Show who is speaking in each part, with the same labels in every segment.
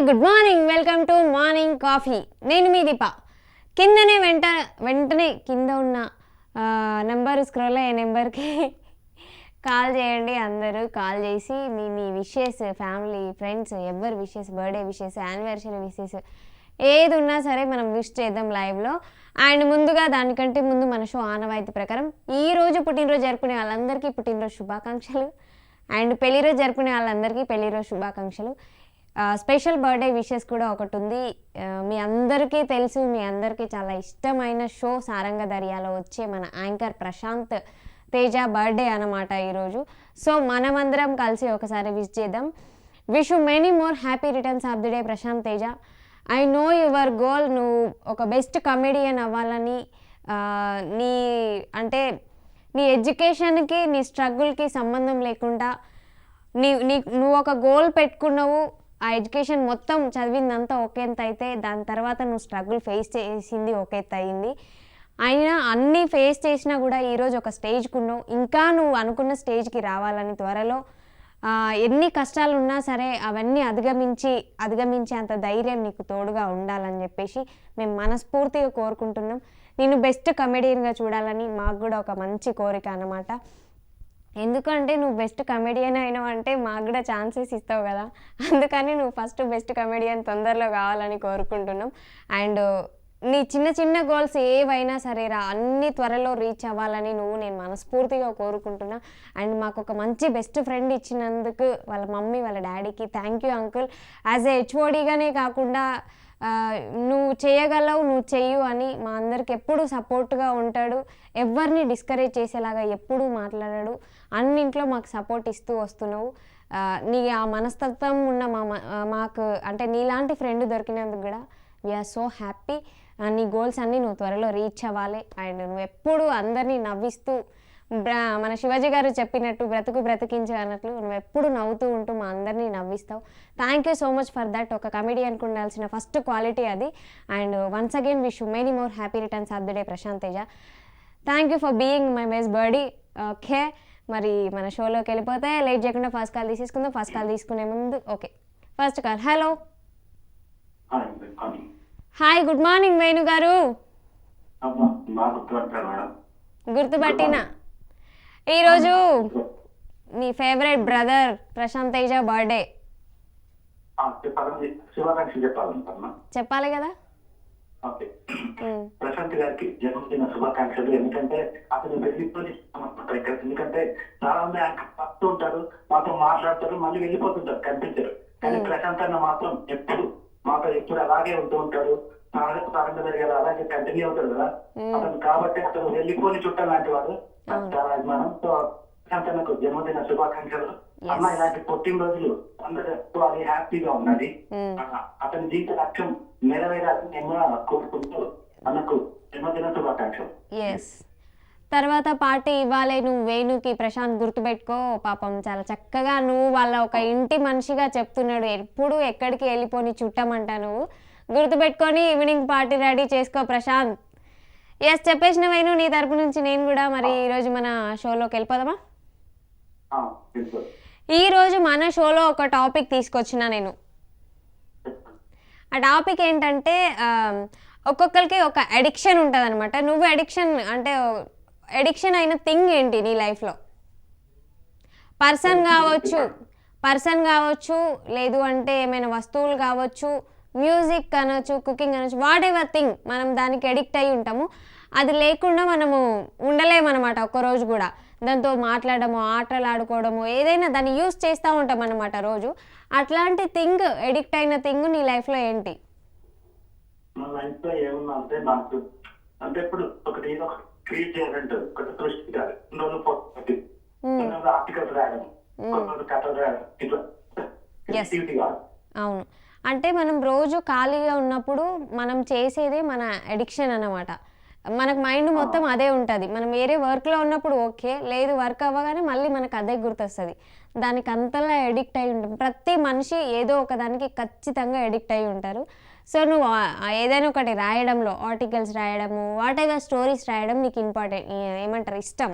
Speaker 1: Good morning, welcome to morning coffee. నేను మీ దీప. కిందనే వెంటనే కింద ఉన్న నెంబర్ స్క్రోల్ అయ్యే నెంబర్కి కాల్ చేయండి. అందరూ కాల్ చేసి మీ విషెస్, ఫ్యామిలీ ఫ్రెండ్స్ ఎవరి wishes, birthday wishes, anniversary wishes ఏది ఉన్నా సరే మనం విష్ చేద్దాం లైవ్లో. అండ్ ముందుగా దానికంటే ముందు మన షో ఆనవాయితీ ప్రకారం ఈరోజు పుట్టినరోజు జరుపుకునే వాళ్ళందరికీ పుట్టినరోజు శుభాకాంక్షలు. అండ్ పెళ్లిరోజు జరుపుకునే వాళ్ళందరికీ పెళ్లిరోజు శుభాకాంక్షలు. స్పెషల్ బర్త్డే విషెస్ కూడా ఒకటి ఉంది. మీ అందరికీ తెలుసు, మీ అందరికీ చాలా ఇష్టమైన షో సారంగ దర్యాలో వచ్చే మన యాంకర్ ప్రశాంత్ తేజ బర్త్డే అన్నమాట ఈరోజు. సో మనమందరం కలిసి ఒకసారి విష్ చేద్దాం. Wish you many more happy returns of the day Prashanth Teja. I know your goal. నువ్వు ఒక బెస్ట్ కమెడియన్ అవ్వాలని, నీ ఎడ్యుకేషన్కి నీ స్ట్రగుల్కి సంబంధం లేకుండా నువ్వు ఒక గోల్ పెట్టుకున్నావు. ఆ ఎడ్యుకేషన్ మొత్తం చదివిందంతా ఒక ఎత్తు అయితే, దాని తర్వాత నువ్వు స్ట్రగుల్ ఫేస్ చేసింది ఒక ఎత్తు అయింది. అయినా అన్నీ ఫేస్ చేసినా కూడా ఈరోజు ఒక స్టేజ్కి ఉన్నావు. ఇంకా నువ్వు అనుకున్న స్టేజ్కి రావాలని త్వరలో ఎన్ని కష్టాలు ఉన్నా సరే అవన్నీ అధిగమించే అంత ధైర్యం నీకు తోడుగా ఉండాలని చెప్పేసి మేము మనస్ఫూర్తిగా కోరుకుంటున్నాం. నేను బెస్ట్ కమెడియన్గా చూడాలని మాకు కూడా ఒక మంచి కోరిక అన్నమాట. ఎందుకంటే నువ్వు బెస్ట్ కమెడియన్ అయినావు అంటే మాకు కూడా ఛాన్సెస్ ఇస్తావు కదా, అందుకని నువ్వు ఫస్ట్ బెస్ట్ కమెడియన్ తొందరలో కావాలని కోరుకుంటున్నాం. అండ్ నీ చిన్న చిన్న గోల్స్ ఏవైనా సరేరా, అన్నీ త్వరలో రీచ్ అవ్వాలని నేను మనస్ఫూర్తిగా కోరుకుంటున్నా. అండ్ మాకు ఒక మంచి బెస్ట్ ఫ్రెండ్ ఇచ్చినందుకు వాళ్ళ మమ్మీ వాళ్ళ డాడీకి thank you uncle. As a హెచ్ఓడిగానే కాకుండా నువ్వు చేయగలవు, నువ్వు చెయ్యు అని మా అందరికి ఎప్పుడు సపోర్ట్గా ఉంటాడు. ఎవరిని డిస్కరేజ్ చేసేలాగా ఎప్పుడూ మాట్లాడాడు. అన్నింట్లో మాకు సపోర్ట్ ఇస్తూ వస్తున్నావు. నీ ఆ మనస్తత్వం ఉన్న మాకు అంటే నీలాంటి ఫ్రెండ్ దొరికినందుకు కూడా వీఆర్ సో హ్యాపీ. నీ గోల్స్ అన్నీ నువ్వు త్వరలో రీచ్ అవ్వాలి. అండ్ నువ్వు ఎప్పుడు అందరినీ నవ్విస్తూ, మన శివాజీ గారు చెప్పినట్టు బ్రతుకు బ్రతికించు అన్నట్లు నువ్వు ఎప్పుడు నవ్వుతూ ఉంటూ మా అందరినీ నవ్విస్తావు. Thank you so much for that. ఒక కమెడియన్కి ఉండాల్సిన ఫస్ట్ క్వాలిటీ అది. And once again wish you many more happy returns of the day Prashanth Teja. Thank you for being my best birdie. Okay, మరి మన షోలోకి వెళ్ళిపోతే లేట్ చేయకుండా ఫస్ట్ కాల్ తీసేసుకుందాం. ఫస్ట్ కాల్ తీసుకునే ముందు okay, first call. Hello, hi, good morning Venu garu. గుర్తుపట్టినా. ఈరోజు మీ favourite brother Prashant Teja birthday. చెప్పాలి కదా.
Speaker 2: ప్రశాంత్ గారికి జన్మదిన శుభాకాంక్షలు. ఎందుకంటే అతను ఎందుకంటే చాలా మంది వస్తూ ఉంటారు, మాతో మాట్లాడతారు, మళ్ళీ వెళ్ళిపోతుంటారు, కనిపించారు. కానీ ప్రశాంత్ అన్న మాత్రం మాతో ఎప్పుడు అలాగే ఉంటూ ఉంటాడు. సారంగ గారు అలాగే కంటిన్యూ అవుతాడు కదా అతను. కాబట్టి అతను వెళ్ళిపోని చుట్టాలు లాంటి వాడు. చాలా అభిమానం. సో ప్రశాంత్ అన్నకు జన్మదిన శుభాకాంక్షలు. అన్న ఇలాంటి పుట్టినరోజులు అందరూ అది హ్యాపీగా ఉన్నది. అతని జీవిత లక్ష్యం నెరవేరాలని నేను కోరుకుంటూ అన్నకు జన్మదిన శుభాకాంక్షలు.
Speaker 1: తర్వాత పార్టీ ఇవ్వాలి నువ్వు వేణుకి. ప్రశాంత్ గుర్తుపెట్టుకో, పాపం చాలా చక్కగా నువ్వు వాళ్ళ ఒక ఇంటి మనిషిగా చెప్తున్నాడు. ఎప్పుడు ఎక్కడికి వెళ్ళిపోని చుట్టమంటా. నువ్వు గుర్తుపెట్టుకొని ఈవినింగ్ పార్టీ రెడీ చేసుకో ప్రశాంత్. ఎస్, చెప్పేసిన వేణు నీ తరపు నుంచి నేను కూడా. మరి ఈరోజు మన షోలోకి వెళ్ళిపోదామా? ఈరోజు మన షోలో ఒక టాపిక్ తీసుకొచ్చిన నేను. ఆ టాపిక్ ఏంటంటే ఒక్కొక్కరికి ఒక అడిక్షన్ ఉంటుంది అనమాట. నువ్వు అడిక్షన్ అయిన థింగ్ ఏంటి నీ లైఫ్లో? పర్సన్ కావచ్చు, లేదు అంటే ఏమైనా వస్తువులు కావచ్చు, మ్యూజిక్ అనొచ్చు, కుకింగ్ అనొచ్చు, వాట్ ఎవర్ థింగ్ మనం దానికి అడిక్ట్ అయి ఉంటాము. అది లేకుండా మనము ఉండలేమన్నమాట ఒక్కరోజు కూడా. దాంతో మాట్లాడము, ఆటలు ఆడుకోవడము, ఏదైనా దాన్ని యూస్ చేస్తూ ఉంటాం అన్నమాట రోజు. అట్లాంటి థింగ్, ఎడిక్ట్ అయిన థింగ్ నీ లైఫ్లో ఏంటి?
Speaker 2: నా లైఫ్లో ఏమన్నా అంటే నాకు అంటే ఇప్పుడు ఒకటి క్రియేట్ చేయాలంటే ఒకటి సృష్టించాలి. ఆర్టికల్స్ రాయడం, కథలు రాయడం, ఇట్లా.
Speaker 1: అవును, అంటే మనం రోజు ఖాళీగా ఉన్నప్పుడు మనం చేసేదే మన అడిక్షన్ అన్నమాట. మనకు మైండ్ మొత్తం అదే ఉంటుంది. మనం వేరే వర్క్లో ఉన్నప్పుడు ఓకే, లేదు వర్క్ అవ్వగానే మళ్ళీ మనకు అదే గుర్తొస్తుంది. దానికి అంతలా ఎడిక్ట్ అయి ఉంటాం. ప్రతి మనిషి ఏదో ఒక దానికి ఖచ్చితంగా ఎడిక్ట్ అయి ఉంటారు. సో నువ్వు ఏదైనా ఒకటి రాయడంలో, ఆర్టికల్స్ రాయడము, వాట్ ఎవర్ స్టోరీస్ రాయడం నీకు ఇంపార్టెంట్, ఏమంటారు, ఇష్టం,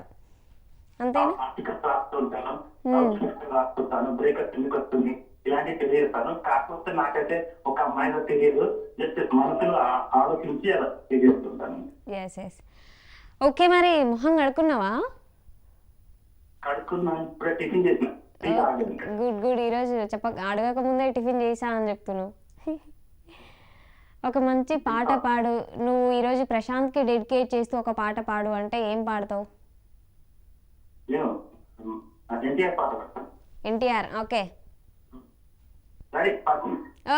Speaker 1: అంతేనా?
Speaker 2: ఇలాంటివి తెలియజేస్తాను. కాకపోతే నాకైతే ఒక అమ్మాయిలో తెలియదు, జస్ట్ మనసులో ఆలోచించి అలా తెలియజేస్తుంటాను.
Speaker 1: Yes yes. ఓకే, మరి మొహం కడుక్కున్నావా?
Speaker 2: కడుక్కున్నాను, ఇప్పుడే టిఫిన్ చేసిన.
Speaker 1: Good good. ఈరోజు అడగక ముందే టిఫిన్ చేసా అని చెప్తున్నావు. ఒక మంచి పాట పాడు. నువ్వు ఈరోజు ప్రశాంత్కి డెడికేట్ చేస్తూ ఒక పాట పాడు అంటే ఏం పాడతావు? ఎన్టీఆర్. ఓకే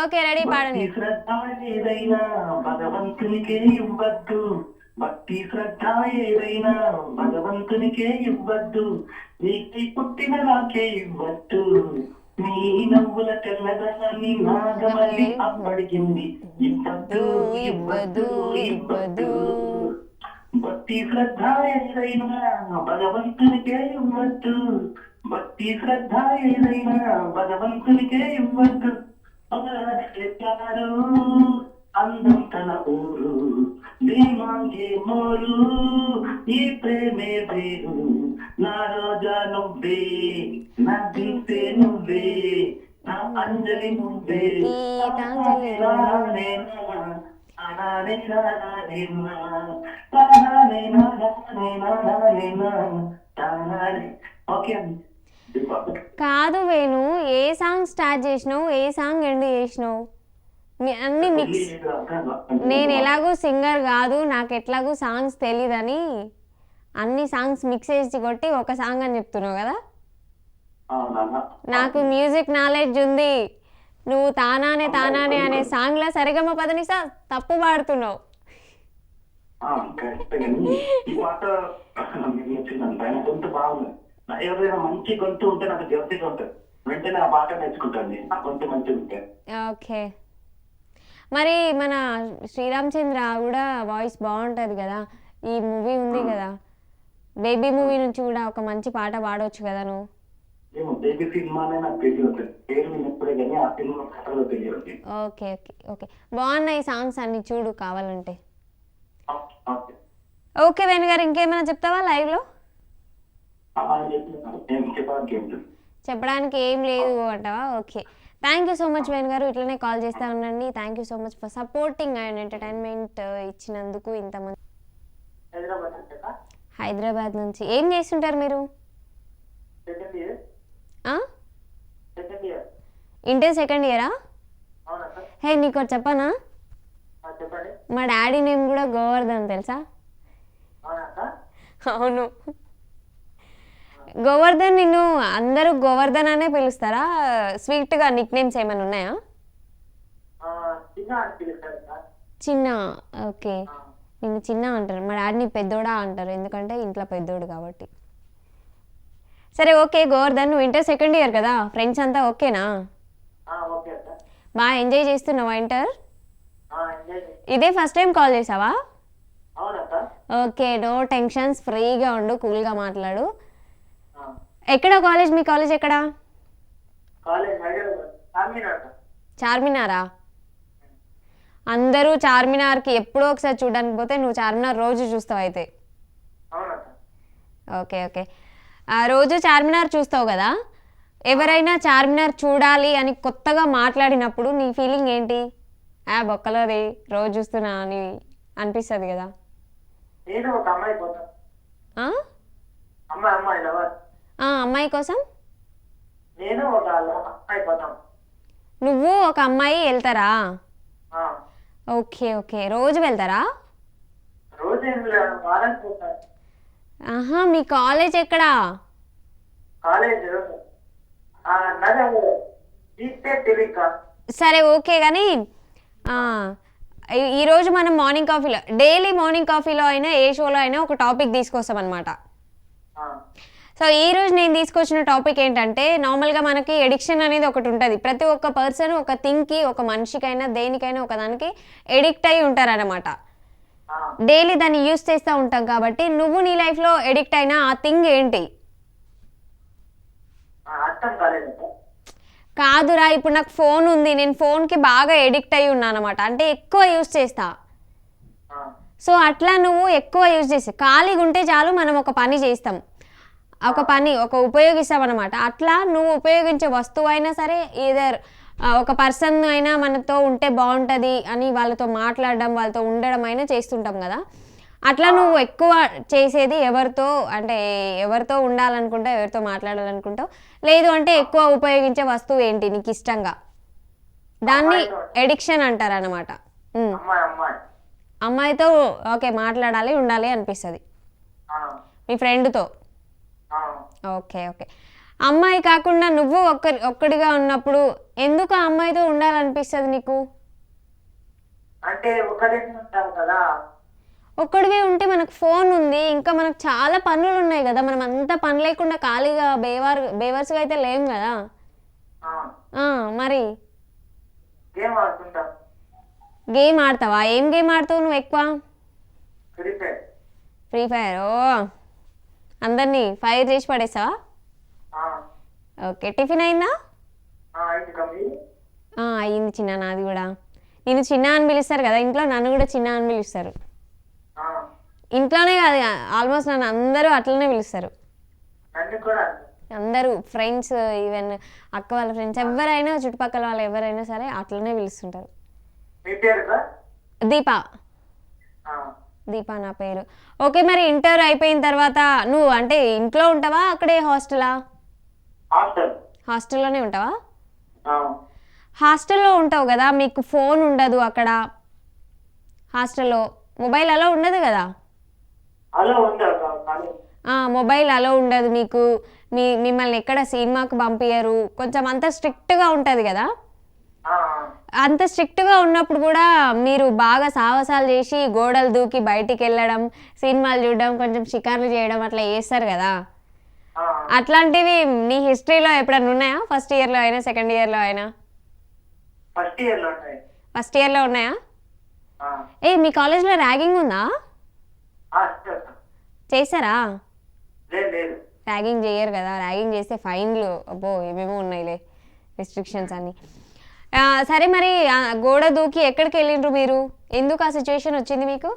Speaker 1: ఓకే, రెడీ, పాడండి.
Speaker 2: భగవంతునికే ఇవ్వద్దు, భక్తి శ్రద్ధ ఏదైనా భగవంతునికే ఇవ్వద్దు, నీకి పుట్టిన నాకే ఇవ్వద్దు, నీ నవ్వుల తెల్లదనాన్ని నాగమల్లి అప్పడిగింది, ఇవ్వద్దు ఇవ్వద్దు ఇవ్వద్దు, భక్తి శ్రద్ధ ఏదైనా భగవంతునికే ఇవ్వద్దు, భక్తి శ్రద్ధ ఏదైనా భగవంతునికే ఇవ్వద్దు, అందం తన ఊరు భీమాంగే మోరు, ఈ ప్రేమే వేరు, నా రోజా నువ్వే, నా దింపే నువ్వే, నా అంజలి నువ్వే,
Speaker 1: కాదు వేణు, ఏ సాంగ్ స్టార్ట్ చేసినావు, ఏ సాంగ్ ఎండ్ చేసినావు? అన్ని మిక్స్. నేను ఎలాగో సింగర్ కాదు, నాకు ఎట్లాగో సాంగ్స్ తెలీదని అన్ని సాంగ్స్ మిక్స్ చేసి కొట్టి ఒక సాంగ్ అని చెప్తున్నావు కదా. నాకు మ్యూజిక్ నాలెడ్జ్ ఉంది. నువ్వు తానానే తానానే అనే సాంగ్లో సరిగమ పదనిసా తప్పు పాడుతున్నావు.
Speaker 2: ఎవరైనా మంచి గొంతు ఉంటే నాకు జల్దీగా ఉంటుంది, వెంటనే ఆ పాట నేర్చుకుంటాను, ఆ గొంతు మంచిగా ఉంటే.
Speaker 1: ఓకే, మరి మన శ్రీరామ్ చంద్ర కూడా వాయిస్ బాగుంటుంది కదా. ఈ మూవీ ఉంది కదా, బేబీ మూవీ నుంచి కూడా ఒక మంచి పాట పాడవచ్చు కదా నువ్వు.
Speaker 2: బేబీ సినిమానే నాకు తెలియదు, పేరు విన్నప్పుడే కానీ ఆ సినిమా కథలో తెలియదు.
Speaker 1: ఓకే ఓకే ఓకే, బాగున్నాయి సాంగ్స్ అన్ని, చూడు కావాలంటే. ఓకే వేణు గారు, ఇంకేమైనా చెప్తావా లైవ్లో? చెప్పడానికి ఏం లేదు అంటావా? Okay, thank you so much Venu గారు, ఇట్లనే కాల్ చేస్తూ ఉండండి. Thank you so much for supporting and entertainment ఇచ్చినందుకు. ఇంతమంది హైదరాబాద్ నుంచి ఏం చేస్తుంటారు మీరు? ఇంటర్ సెకండ్ ఇయరా? హే, నీకు చెప్పనా, మా డాడీ నేమ్ కూడా గోవర్ధన్, తెలుసా? అవును, గోవర్ధన్. నిన్ను అందరూ గోవర్ధన్ అనే పిలుస్తారా? స్వీట్గా నిక్ నేమ్స్ ఏమైనా ఉన్నాయా? చిన్న. ఓకే, నిన్ను చిన్న అంటారు, మా డాడీని పెద్దోడా అంటారు, ఎందుకంటే ఇంట్లో పెద్దోడు కాబట్టి. సరే ఓకే గోవర్ధన్, నువ్వు ఇంటర్ సెకండ్ ఇయర్ కదా, ఫ్రెండ్స్ అంతా ఓకేనా? బాగా ఎంజాయ్ చేస్తున్నావా ఇంటర్? ఇదే ఫస్ట్ టైం కాల్ చేసావా? ఓకే, నో టెన్షన్స్, ఫ్రీగా ఉండు, కూల్గా మాట్లాడు. ఎక్కడ కాలేజ్? మీ కాలేజ్ ఎక్కడా? చార్మినారా? అందరూ చార్మినార్కి ఎప్పుడో ఒకసారి చూడడానికి పోతే నువ్వు చార్మినార్ రోజు చూస్తావు అయితే. ఓకే ఓకే, రోజు చార్మినార్ చూస్తావు కదా, ఎవరైనా చార్మినార్ చూడాలి అని కొత్తగా మాట్లాడినప్పుడు నీ ఫీలింగ్ ఏంటి? బొక్కలోది రోజు చూస్తున్నా అని అనిపిస్తుంది కదా. అమ్మాయి కోసం నువ్వు ఒక అమ్మాయి వెళ్తారా? ఓకే ఓకే, రోజు వెళ్తారా? ఆహా, మీ కాలేజ్ ఎక్కడా? సరే ఓకే, కానీ ఈరోజు మనం మార్నింగ్ కాఫీలో, డైలీ మార్నింగ్ కాఫీలో అయినా ఏ షోలో అయినా ఒక టాపిక్ తీసుకొస్తాం అనమాట. సో ఈరోజు నేను తీసుకొచ్చిన టాపిక్ ఏంటంటే, నార్మల్గా మనకి ఎడిక్షన్ అనేది ఒకటి ఉంటుంది. ప్రతి ఒక్క పర్సన్ ఒక థింగ్కి, ఒక మనిషికైనా దేనికైనా ఒక దానికి ఎడిక్ట్ అయి ఉంటారనమాట. డైలీ దాన్ని యూజ్ చేస్తూ ఉంటాం కాబట్టి, నువ్వు నీ లైఫ్లో ఎడిక్ట్ అయిన ఆ థింగ్ ఏంటి? కాదురా, ఇప్పుడు నాకు ఫోన్ ఉంది, నేను ఫోన్కి బాగా ఎడిక్ట్ అయి ఉన్నా అనమాట, అంటే ఎక్కువ యూజ్ చేస్తా. సో అట్లా నువ్వు ఎక్కువ యూజ్ చేసి ఖాళీగా ఉంటే చాలు, మనం ఒక పని చేస్తాం. ఒక ఉపయోగిస్తామన్నమాట. అట్లా నువ్వు ఉపయోగించే వస్తువు అయినా సరే ఈదర్ ఒక పర్సన్ అయినా మనతో ఉంటే బాగుంటుంది అని వాళ్ళతో మాట్లాడడం, వాళ్ళతో ఉండడం అయినా చేస్తుంటాం కదా. అట్లా నువ్వు ఎక్కువ చేసేది ఎవరితో, అంటే ఎవరితో ఉండాలనుకుంటావు, ఎవరితో మాట్లాడాలనుకుంటావు, లేదు అంటే ఎక్కువ ఉపయోగించే వస్తువు ఏంటి నీకు ఇష్టంగా? దాన్ని ఎడిక్షన్ అంటారు అన్నమాట. అమ్మాయితో ఓకే మాట్లాడాలి, ఉండాలి అనిపిస్తుంది మీ ఫ్రెండ్తో. Okay okay. అమ్మాయి కాకుండా నువ్వు ఒక్కడిగా ఉన్నప్పుడు ఎందుకు ఆ అమ్మాయితో ఉండాలనిపిస్తుంది నీకు?
Speaker 3: అంటే ఒకటే ఉంటాం కదా.
Speaker 1: ఒక్కడివే ఉంటే మనకు ఫోన్ ఉంది, ఇంకా మనకు చాలా పనులు ఉన్నాయి కదా. మనం అంతా పని లేకుండా ఖాళీగా బేవర్స్గా అయితే లేం కదా. మరి
Speaker 3: గేమ్ ఆడుతుంటాం.
Speaker 1: గేమ్ ఆడతావా? ఏం గేమ్ ఆడతావు నువ్వు ఎక్కువ? Free fire. ఓ, అందరినీ ఫైర్ చేసి పడేసావా? ఓకే. టిఫిన్ అయిందా? అయ్యింది చిన్న, నాది కూడా. నేను చిన్న అని పిలుస్తారు కదా ఇంట్లో, నన్ను కూడా చిన్న అని పిలుస్తారు. ఇంట్లోనే కాదు, ఆల్మోస్ట్ నన్ను అందరూ అట్లనే పిలుస్తారు. అందరూ ఫ్రెండ్స్, ఈవెన్ అక్క వాళ్ళ ఫ్రెండ్స్ ఎవరైనా, చుట్టుపక్కల వాళ్ళు ఎవరైనా సరే అట్లనే పిలుస్తుంటారు. దీపా. దీపా నా పేరు. ఓకే. మరి ఇంటర్ అయిపోయిన తర్వాత నువ్వు అంటే ఇంట్లో ఉంటావా, అక్కడే హాస్టలా? హాస్టల్లోనే ఉంటావా? హాస్టల్లో ఉంటావు కదా, మీకు ఫోన్ ఉండదు అక్కడ హాస్టల్లో, మొబైల్ అలో ఉండదు కదా? మొబైల్ అలో ఉండదు మీకు. మిమ్మల్ని ఎక్కడ సినిమాకు పంపించరు, కొంచెం అంత స్ట్రిక్ట్గా ఉంటుంది కదా. అంత స్ట్రిక్ట్గా ఉన్నప్పుడు కూడా మీరు బాగా సాహసాలు చేసి గోడలు దూకి బయటికి వెళ్ళడం, సినిమాలు చూడడం, కొంచెం షికార్లు చేయడం అట్లా చేస్తారు కదా. అట్లాంటివి నీ హిస్టరీలో ఎప్పుడన్నా ఉన్నాయా? ఫస్ట్ ఇయర్లో అయినా, సెకండ్ ఇయర్లో అయినా? ఫస్ట్ ఇయర్లో ఉన్నాయా? మీ కాలేజ్లో ర్యాగింగ్ ఉందా? చేశారా? ర్యాగింగ్ చేయరు కదా, ర్యాగింగ్ చేస్తే ఫైన్లు అబ్బో ఏమేమో ఉన్నాయిలే రిస్ట్రిక్షన్స్ అన్నీ. సరే, మరి గోడ దూకి ఎక్కడికి వెళ్ళిండ్రు మీరు? ఎందుకు ఆ సిచ్యువేషన్ వచ్చింది మీకు?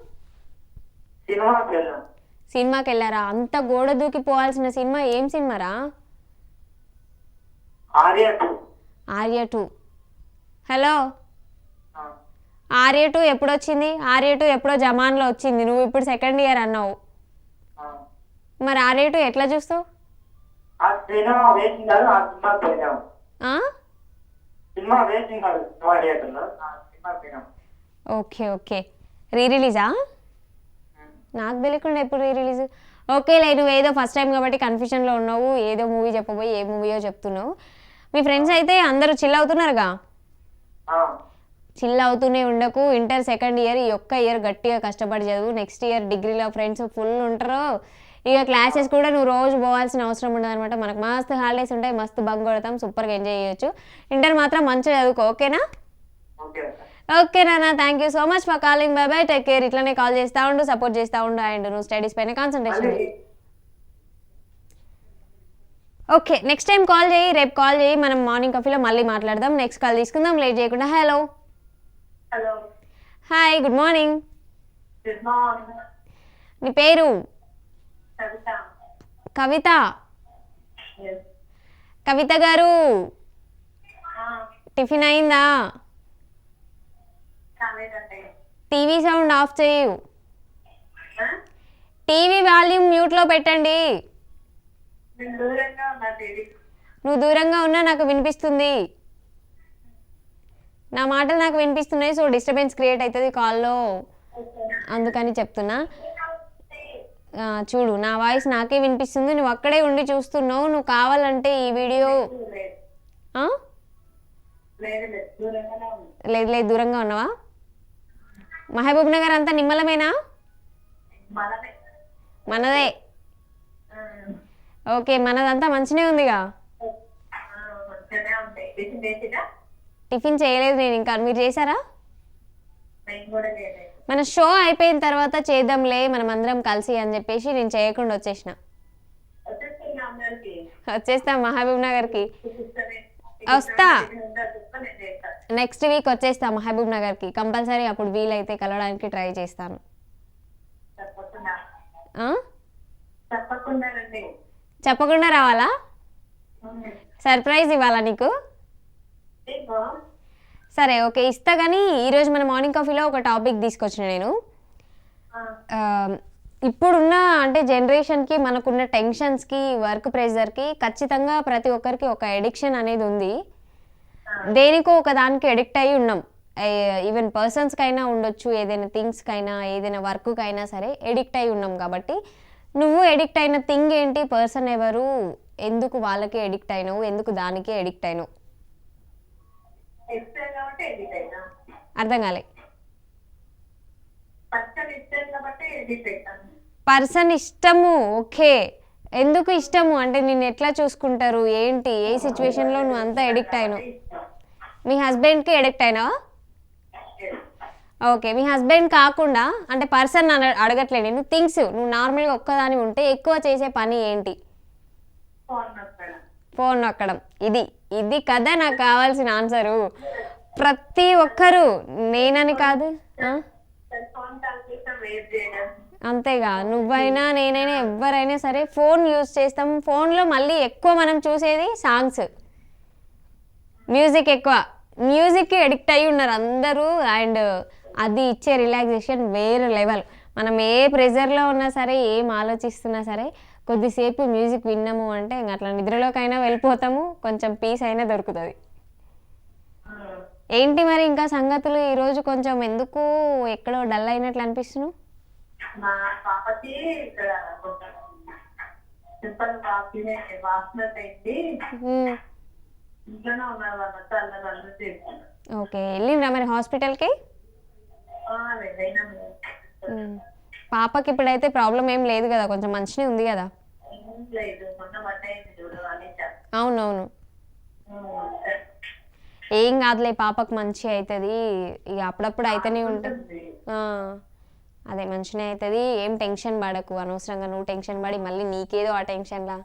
Speaker 1: సినిమాకి వెళ్ళారా? అంత గోడ దూకి పోవాల్సిన సినిమా ఏం సినిమారా? ఆర్య 2. హలో, ఆర్య 2 ఎప్పుడు వచ్చింది? ఆర్య 2 ఎప్పుడో జమాన్లో వచ్చింది, నువ్వు ఇప్పుడు సెకండ్ ఇయర్ అన్నావు. మరి ఆర్య 2 ఎట్లా చూస్తావు? Okay okay. రీ రిలీజా? నాకు తెలియకుండా ఎప్పుడు రీ రిలీజ్. ఓకేలే, నువ్వు ఏదో ఫస్ట్ టైం కాబట్టి కన్ఫ్యూషన్లో ఉన్నావు, ఏదో మూవీ చెప్పబోయి ఏ మూవీయో చెప్తున్నావు. మీ ఫ్రెండ్స్ అయితే అందరూ చిల్ అవుతున్నారుగా? చిల్ అవుతూనే ఉండకు. ఇంటర్ సెకండ్ ఇయర్, ఈ ఒక్క ఇయర్ గట్టిగా కష్టపడి చదువు. నెక్స్ట్ ఇయర్ డిగ్రీలో ఫ్రెండ్స్ ఫుల్ ఉంటారు. ఇక క్లాసెస్ కూడా నువ్వు రోజు పోవాల్సిన అవసరం ఉండదు అనమాట. మనకు మస్తు హాలిడేస్ ఉంటాయి, మస్తు బంక్ కొడతాం, సూపర్గా ఎంజాయ్ చేయొచ్చు. ఇంటర్ మాత్రం మంచిగా చదువుకో, ఓకేనా? ఓకే నాన్న, thank you so much for calling. By by, take care. ఇట్లానే కాల్ చేస్తూ ఉండు, సపోర్ట్ చేస్తూ ఉండు, అండ్ నువ్వు స్టడీస్ పైన concentration. Okay, next time call చేయి, రేపు కాల్ చేయి, మనం మార్నింగ్ కాఫీలో మళ్ళీ మాట్లాడదాం. నెక్స్ట్ కాల్ తీసుకుందాం లేట్ చేయకుండా. హలో. Hi, good morning. నీ పేరు? కవిత. కవిత గారు, టిఫిన్ అయిందా? టీవీ సౌండ్ ఆఫ్ చేయు. టీవీ వాల్యూమ్ మ్యూట్లో పెట్టండి. నువ్వు దూరంగా ఉన్నా నాకు వినిపిస్తుంది, నా మాటలు నాకు వినిపిస్తున్నాయి. సో డిస్టర్బెన్స్ క్రియేట్ అవుతుంది కాల్లో, అందుకని చెప్తున్నా. చూడు, నా వాయిస్ నాకే వినిపిస్తుంది, నువ్వు అక్కడే ఉండి చూస్తున్నావు. నువ్వు కావాలంటే ఈ వీడియో లేదు లేదు దూరంగా ఉన్నావా? మహబూబ్ నగర్ అంతా నిమ్మలమేనా? మనదే. ఓకే, మనదంతా మంచినే ఉందిగా. టిఫిన్ చేయలేదు నేను ఇంకా, మీరు చేశారా? మన షో అయిపోయిన తర్వాత చేద్దాంలే మనం అందరం కలిసి అని చెప్పేసి నేను చేయకుండా వచ్చేస్తా మహబూబ్ నగర్కి. వస్తా, నెక్స్ట్ వీక్ వచ్చేస్తా మహబూబ్ నగర్కి కంపల్సరీ. అప్పుడు వీలైతే కలవడానికి ట్రై చేస్తాను. చెప్పకుండా రావాలా? సర్ప్రైజ్ ఇవ్వాలా నీకు? సరే ఓకే ఇస్తా, కానీ ఈరోజు మన మార్నింగ్ కాఫీలో ఒక టాపిక్ తీసుకొచ్చిన నేను. ఇప్పుడున్న అంటే జనరేషన్కి మనకున్న టెన్షన్స్కి వర్క్ ప్రెషర్కి ఖచ్చితంగా ప్రతి ఒక్కరికి ఒక ఎడిక్షన్ అనేది ఉంది. దేనికో ఒక దానికి ఎడిక్ట్ అయి ఉన్నాం. ఈవెన్ పర్సన్స్కైనా ఉండొచ్చు, ఏదైనా థింగ్స్కైనా, ఏదైనా వర్క్కైనా సరే ఎడిక్ట్ అయి ఉన్నాం. కాబట్టి నువ్వు ఎడిక్ట్ అయిన థింగ్ ఏంటి, పర్సన్ ఎవరు, ఎందుకు వాళ్ళకి ఎడిక్ట్ అయినావు, ఎందుకు దానికే ఎడిక్ట్ అయినావు? అర్థం కాలే. పర్సన్ ఇష్టము, ఓకే. ఎందుకు ఇష్టము అంటే నేను ఎట్లా చూసుకుంటారు ఏంటి, ఏ సిచ్యువేషన్లో నువ్వు అంతా ఎడిక్ట్ అయినావు? మీ హస్బెండ్కి ఎడిక్ట్ అయినావా? ఓకే, మీ హస్బెండ్ కాకుండా అంటే పర్సన్ అడగట్లేదు నేను, థింగ్స్ నువ్వు నార్మల్గా ఒక్కదాని ఉంటే ఎక్కువ చేసే పని ఏంటి? ఫోన్ నొక్కడం. ఇది కదా నాకు కావాల్సిన ఆన్సరు. ప్రతి ఒక్కరు, నేనని కాదు, అంతేగా, నువ్వైనా నేనైనా ఎవరైనా సరే ఫోన్ యూజ్ చేస్తాం. ఫోన్లో మళ్ళీ ఎక్కువ మనం చూసేది సాంగ్స్, మ్యూజిక్, ఎక్కువ మ్యూజిక్కి ఎడిక్ట్ అయ్యి ఉన్నారు అందరూ. అండ్ అది ఇచ్చే రిలాక్సేషన్ వేరే లెవెల్. మనం ఏ ప్రెజర్లో ఉన్నా సరే, ఏం ఆలోచిస్తున్నా సరే, కొద్దిసేపు మ్యూజిక్ విన్నాము అంటే ఇంకా అట్లా నిద్రలోకైనా వెళ్ళిపోతాము, కొంచెం పీస్ అయినా దొరుకుతుంది. ఏంటి మరి ఇంకా సంగతులు? ఈరోజు కొంచెం ఎందుకు ఎక్కడో డల్ అయినట్లు అనిపిస్తున్నావు?
Speaker 3: మా పాపకి ఇక్కడ సింపుల్ వాసన అయింది, ఇంట్లోనే ఉన్నారు వాళ్ళంతా, అల్లరి చేస్తున్నారు.
Speaker 1: ఓకే, వెళ్ళిండ్రా మరి హాస్పిటల్కి? పాపకి ఇప్పుడైతే ప్రాబ్లం ఏం లేదు కదా, కొంచెం మంచిగా ఉంది కదా? అవునవును, ఏం కాదులే, పాపకు మంచి అవుతుంది. ఇక అప్పుడప్పుడు అయితేనే ఉంటుంది. అదే మంచిగా అవుతుంది, ఏం టెన్షన్ పడకు. అనవసరంగా నువ్వు టెన్షన్ పడి మళ్ళీ నీకేదో ఆ టెన్షన్లా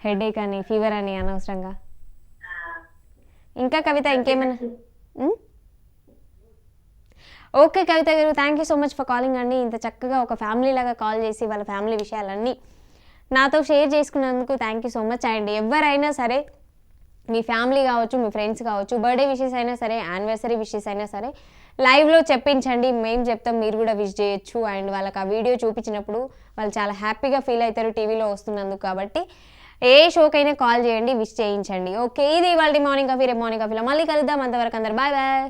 Speaker 1: హెడేక్ అని, ఫీవర్ అని అనవసరంగా. ఇంకా కవిత ఇంకేమైనా? ఓకే కవిత గారు, thank you so much for calling అండి. ఇంత చక్కగా ఒక ఫ్యామిలీ లాగా కాల్ చేసి వాళ్ళ ఫ్యామిలీ విషయాలన్నీ నాతో షేర్ చేసుకున్నందుకు thank you so much. And ఎవరైనా సరే, మీ ఫ్యామిలీ కావచ్చు, మీ ఫ్రెండ్స్ కావచ్చు, బర్త్డే విషెస్ అయినా సరే, యానివర్సరీ విషెస్ అయినా సరే లైవ్లో చెప్పించండి, మేము చెప్తాం, మీరు కూడా విష్ చేయొచ్చు. అండ్ వాళ్ళకి ఆ వీడియో చూపించినప్పుడు వాళ్ళు చాలా హ్యాపీగా ఫీల్ అవుతారు టీవీలో వస్తున్నందుకు. కాబట్టి ఏ షోకైనా కాల్ చేయండి, విష్ చేయించండి. ఓకే, ఇది ఇవాళ మార్నింగ్ కాఫీ. రేపు మార్నింగ్ కాఫీలో మళ్ళీ కలుద్దాం. అంతవరకు అందరు బాయ్ బాయ్.